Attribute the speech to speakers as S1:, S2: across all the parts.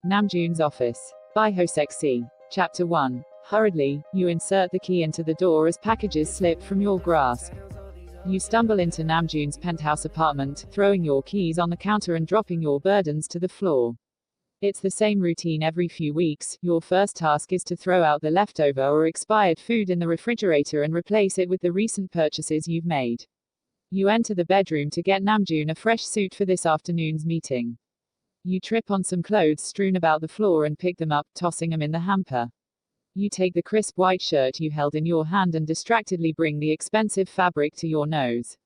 S1: Namjoon's office. By Hosexy. Chapter 1. Hurriedly, you insert the key into the door as packages slip from your grasp. You stumble into Namjoon's penthouse apartment, throwing your keys on the counter and dropping your burdens to the floor. It's the same routine every few weeks. Your first task is to throw out the leftover or expired food in the refrigerator and replace it with the recent purchases you've made. You enter the bedroom to get Namjoon a fresh suit for this afternoon's meeting. You trip on some clothes strewn about the floor and pick them up, tossing them in the hamper. You take the crisp white shirt you held in your hand and distractedly bring the expensive fabric to your nose.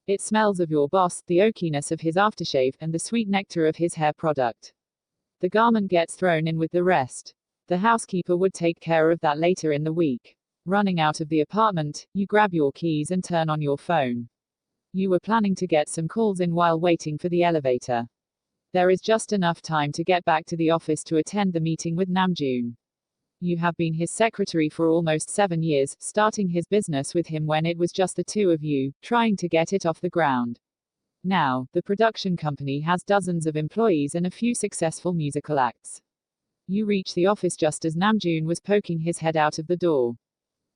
S1: It smells of your boss, the oakiness of his aftershave, and the sweet nectar of his hair product. The garment gets thrown in with the rest. The housekeeper would take care of that later in the week. Running out of the apartment, you grab your keys and turn on your phone. You were planning to get some calls in while waiting for the elevator. There is just enough time to get back to the office to attend the meeting with Namjoon. You have been his secretary for almost 7 years, starting his business with him when it was just the two of you, trying to get it off the ground. Now, the production company has dozens of employees and a few successful musical acts. You reach the office just as Namjoon was poking his head out of the door.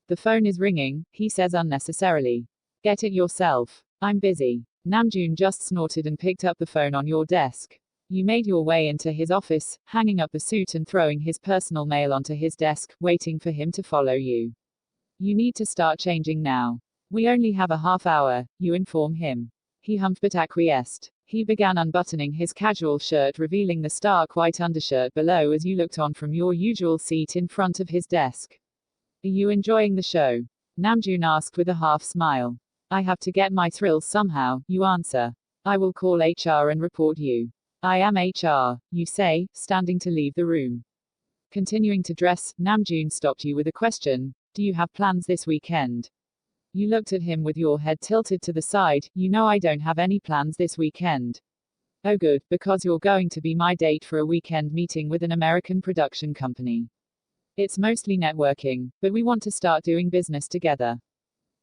S1: The phone is ringing, he says unnecessarily. Get it yourself. I'm busy. Namjoon just snorted and picked up the phone on your desk. You made your way into his office, hanging up the suit and throwing his personal mail onto his desk, waiting for him to follow you. You need to start changing now. We only have a half hour, you inform him. He humphed but acquiesced. He began unbuttoning his casual shirt, revealing the stark white undershirt below as you looked on from your usual seat in front of his desk. Are you enjoying the show? Namjoon asked with a half smile. I have to get my thrills somehow, you answer. I will call HR and report you. I am HR, you say, standing to leave the room. Continuing to dress, Namjoon stopped you with a question. Do you have plans this weekend? You looked at him with your head tilted to the side. You know I don't have any plans this weekend. Oh good, because you're going to be my date for a weekend meeting with an American production company. It's mostly networking, but we want to start doing business together.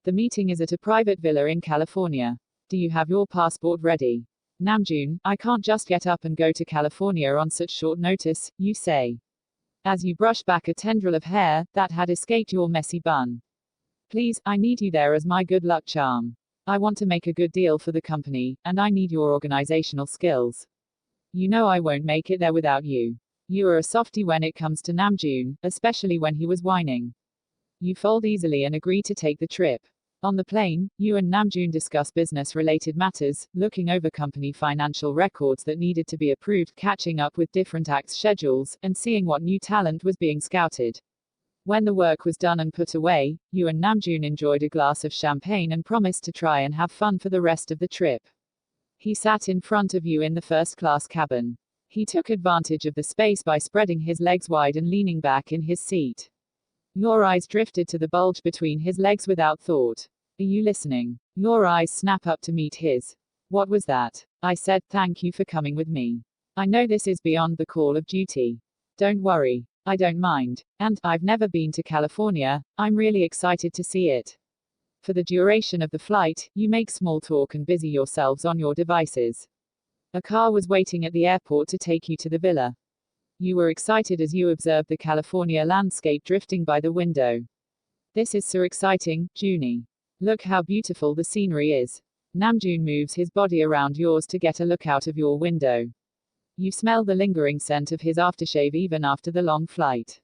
S1: The meeting is at a private villa in California. Do you have your passport ready? Namjoon, I can't just get up and go to California on such short notice, you say. As you brush back a tendril of hair that had escaped your messy bun. Please, I need you there as my good luck charm. I want to make a good deal for the company, and I need your organizational skills. You know I won't make it there without you. You are a softie when it comes to Namjoon, especially when he was whining. You fold easily and agree to take the trip. On the plane, you and Namjoon discuss business-related matters, looking over company financial records that needed to be approved, catching up with different acts' schedules, and seeing what new talent was being scouted. When the work was done and put away, you and Namjoon enjoyed a glass of champagne and promised to try and have fun for the rest of the trip. He sat in front of you in the first-class cabin. He took advantage of the space by spreading his legs wide and leaning back in his seat. Your eyes drifted to the bulge between his legs without thought. Are you listening? Your eyes snap up to meet his. What was that? I said, thank you for coming with me. I know this is beyond the call of duty. Don't worry. I don't mind. And, I've never been to California. I'm really excited to see it. For the duration of the flight, you make small talk and busy yourselves on your devices. A car was waiting at the airport to take you to the villa. You were excited as you observed the California landscape drifting by the window. This is so exciting, Junie. Look how beautiful the scenery is. Namjoon moves his body around yours to get a look out of your window. You smell the lingering scent of his aftershave even after the long flight.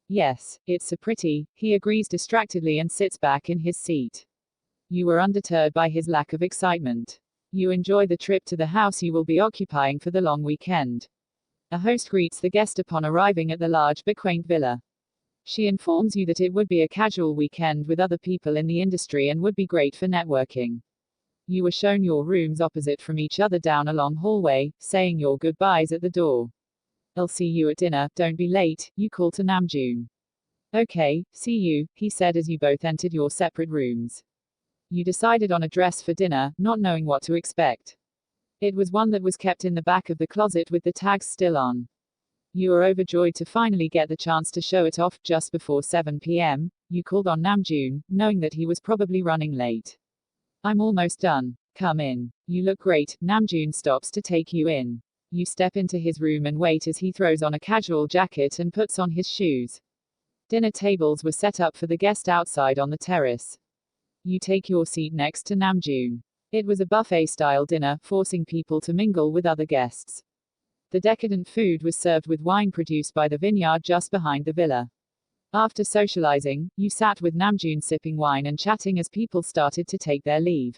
S1: Yes, it's so pretty, he agrees distractedly and sits back in his seat. You were undeterred by his lack of excitement. You enjoy the trip to the house you will be occupying for the long weekend. A host greets the guest upon arriving at the large but quaint villa. She informs you that it would be a casual weekend with other people in the industry and would be great for networking. You were shown your rooms opposite from each other down a long hallway, saying your goodbyes at the door. I'll see you at dinner, don't be late, you call to Namjoon. Okay, see you, he said as you both entered your separate rooms. You decided on a dress for dinner, not knowing what to expect. It was one that was kept in the back of the closet with the tags still on. You are overjoyed to finally get the chance to show it off. Just before 7 p.m., you called on Namjoon, knowing that he was probably running late. I'm almost done. Come in. You look great. Namjoon stops to take you in. You step into his room and wait as he throws on a casual jacket and puts on his shoes. Dinner tables were set up for the guest outside on the terrace. You take your seat next to Namjoon. It was a buffet-style dinner, forcing people to mingle with other guests. The decadent food was served with wine produced by the vineyard just behind the villa. After socializing, you sat with Namjoon sipping wine and chatting as people started to take their leave.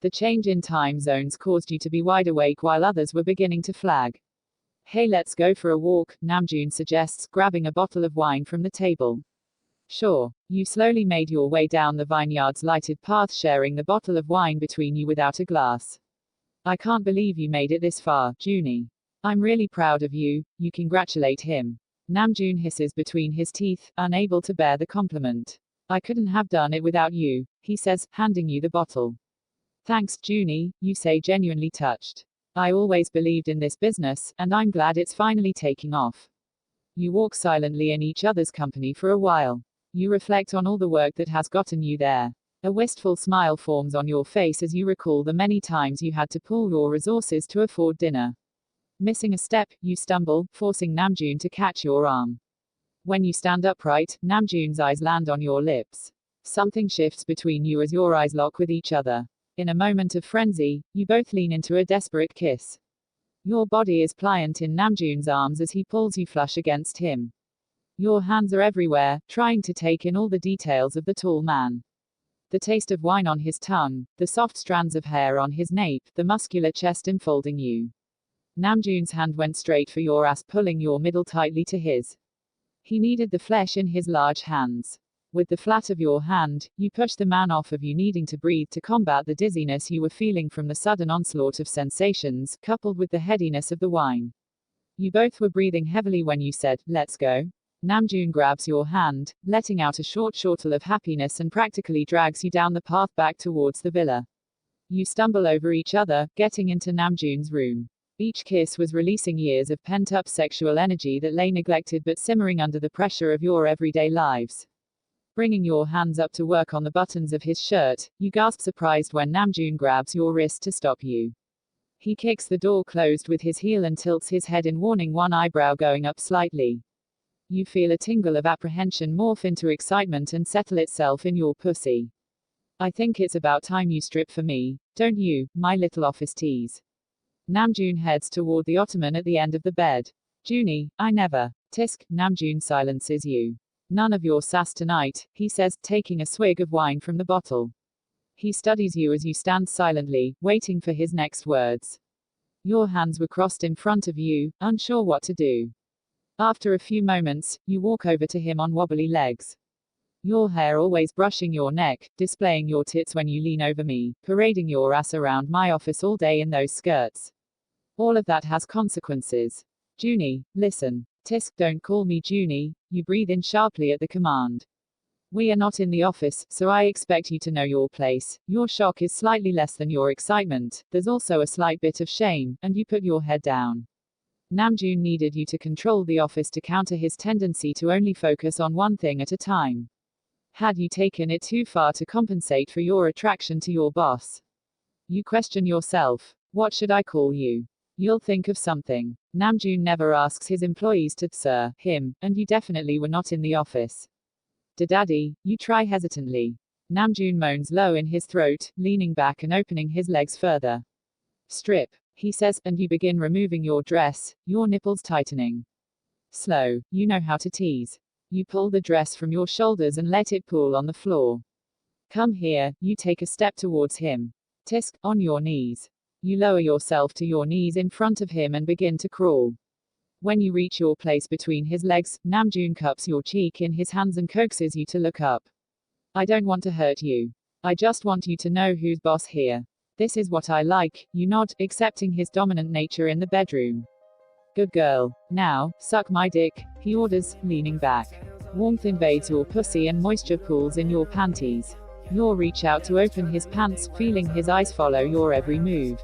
S1: The change in time zones caused you to be wide awake while others were beginning to flag. Hey, let's go for a walk, Namjoon suggests, grabbing a bottle of wine from the table. Sure. You slowly made your way down the vineyard's lighted path, sharing the bottle of wine between you without a glass. I can't believe you made it this far, Junie. I'm really proud of you, you congratulate him. Namjoon hisses between his teeth, unable to bear the compliment. I couldn't have done it without you, he says, handing you the bottle. Thanks, Junie, you say, genuinely touched. I always believed in this business, and I'm glad it's finally taking off. You walk silently in each other's company for a while. You reflect on all the work that has gotten you there. A wistful smile forms on your face as you recall the many times you had to pool your resources to afford dinner. Missing a step, you stumble, forcing Namjoon to catch your arm. When you stand upright, Namjoon's eyes land on your lips. Something shifts between you as your eyes lock with each other. In a moment of frenzy, you both lean into a desperate kiss. Your body is pliant in Namjoon's arms as he pulls you flush against him. Your hands are everywhere, trying to take in all the details of the tall man. The taste of wine on his tongue, the soft strands of hair on his nape, the muscular chest enfolding you. Namjoon's hand went straight for your ass, pulling your middle tightly to his. He needed the flesh in his large hands. With the flat of your hand, you pushed the man off of you, needing to breathe to combat the dizziness you were feeling from the sudden onslaught of sensations, coupled with the headiness of the wine. You both were breathing heavily when you said, "Let's go." Namjoon grabs your hand, letting out a short chortle of happiness and practically drags you down the path back towards the villa. You stumble over each other, getting into Namjoon's room. Each kiss was releasing years of pent-up sexual energy that lay neglected but simmering under the pressure of your everyday lives. Bringing your hands up to work on the buttons of his shirt, you gasp surprised when Namjoon grabs your wrist to stop you. He kicks the door closed with his heel and tilts his head in warning, one eyebrow going up slightly. You feel a tingle of apprehension morph into excitement and settle itself in your pussy. I think it's about time you strip for me, don't you, my little office tease? Namjoon heads toward the ottoman at the end of the bed. Junie, I never. Tisk, Namjoon silences you. None of your sass tonight, he says, taking a swig of wine from the bottle. He studies you as you stand silently, waiting for his next words. Your hands were crossed in front of you, unsure what to do. After a few moments, you walk over to him on wobbly legs. Your hair always brushing your neck, displaying your tits when you lean over me, parading your ass around my office all day in those skirts. All of that has consequences. Junie, listen. Tisk, don't call me Junie, you breathe in sharply at the command. We are not in the office, so I expect you to know your place. Your shock is slightly less than your excitement, there's also a slight bit of shame, and you put your head down. Namjoon needed you to control the office to counter his tendency to only focus on one thing at a time. Had you taken it too far to compensate for your attraction to your boss? You question yourself. What should I call you? You'll think of something. Namjoon never asks his employees to sir him, and you definitely were not in the office. Daddy, you try hesitantly. Namjoon moans low in his throat, leaning back and opening his legs further. Strip, he says, and you begin removing your dress, your nipples tightening. Slow, you know how to tease. You pull the dress from your shoulders and let it pool on the floor. Come here, you take a step towards him. Tisk, on your knees. You lower yourself to your knees in front of him and begin to crawl. When you reach your place between his legs, Namjoon cups your cheek in his hands and coaxes you to look up. I don't want to hurt you. I just want you to know who's boss here. This is what I like, you nod, accepting his dominant nature in the bedroom. Good girl. Now, suck my dick, he orders, leaning back. Warmth invades your pussy and moisture pools in your panties. You reach out to open his pants, feeling his eyes follow your every move.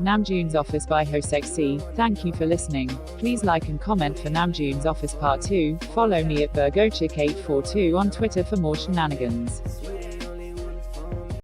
S1: Namjoon's Office by Hosexy. Thank you for listening. Please like and comment for Namjoon's Office Part 2. Follow me at Virgochick842 on Twitter for more shenanigans.